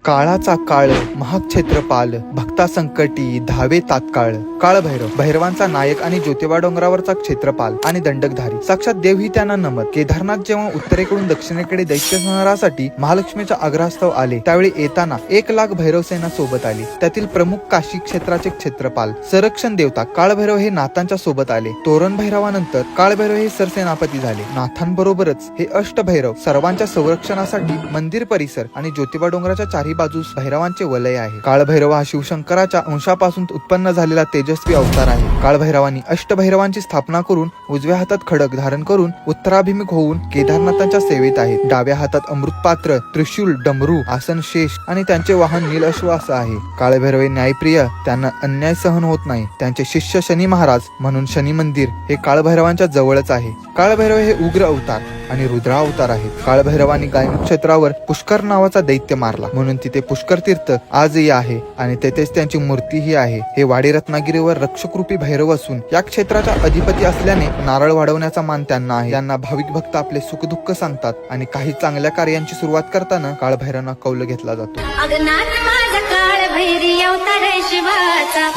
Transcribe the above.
काळाचा काळ महाग क्षेत्रपाल भक्ता संकटी धावे तात्काळ. काळभैरव भैरवांचा नायक आणि ज्योतिबा डोंगरावरचा क्षेत्रपाल आणि दंडकधारी. साक्षात देवही त्यांना नमत. केदारनाथ जेव्हा उत्तरेकडून दक्षिणेकडे दैत्य संहारासाठी महालक्ष्मीच्या आग्रहास्तव आले त्यावेळी येताना 1,00,000 भैरव सेना सोबत आली. त्यातील प्रमुख काशी क्षेत्राचे क्षेत्रपाल संरक्षण देवता काळभैरव हे नाथांच्या सोबत आले. तोरण भैरवानंतर काळभैरव हे सरसेनापती झाले. नाथांबरोबरच हे अष्टभैरव सर्वांच्या संरक्षणासाठी मंदिर परिसर आणि ज्योतिबा डोंगराच्या चारही बाजूस भैरवांचे वलय आहे. काळभैरव हा शिवशंकराच्या अंशापासून उत्पन्न झालेला तेजस्वी अवतार आहे. काळभैरवांनी अष्टभैरवांची स्थापना करून उजव्या हातात खडक धारण करून उत्तराभिमुख होऊन केदारनाथांच्या सेवेत आहेत. डाव्या हातात अमृतपात्र, त्रिशूल, डमरू, आसन शेष आणि त्यांचे वाहन नीलअश्व असं आहे. काळभैरव हे न्यायप्रिय, त्यांना अन्याय सहन होत नाही. त्यांचे शिष्य शनी महाराज म्हणून शनी मंदिर हे काळभैरवांच्या जवळच आहे. काळभैरव हे उग्र अवतार आणि रुद्रा अवतार आहेत. काळभैरवांनी गायमुख क्षेत्रावर पुष्कर नावाचा दैत्य मारला म्हणून तिथे पुष्कर तीर्थ आजही आहे आणि तेथेच त्यांची मूर्तीही आहे. हे वाडी रत्नागिरीवर रक्षकरूपी भैरव असून या क्षेत्राचा अधिपती असल्याने नारळ वाढवण्याचा मान त्यांना आहे. त्यांना भाविक भक्त आपले सुखदुःख सांगतात आणि काही चांगल्या कार्यांची सुरुवात करताना काळभैरवांना कौल घेतला जातो. अगनाथ माझा काळभैरी अवतार शिवाचा.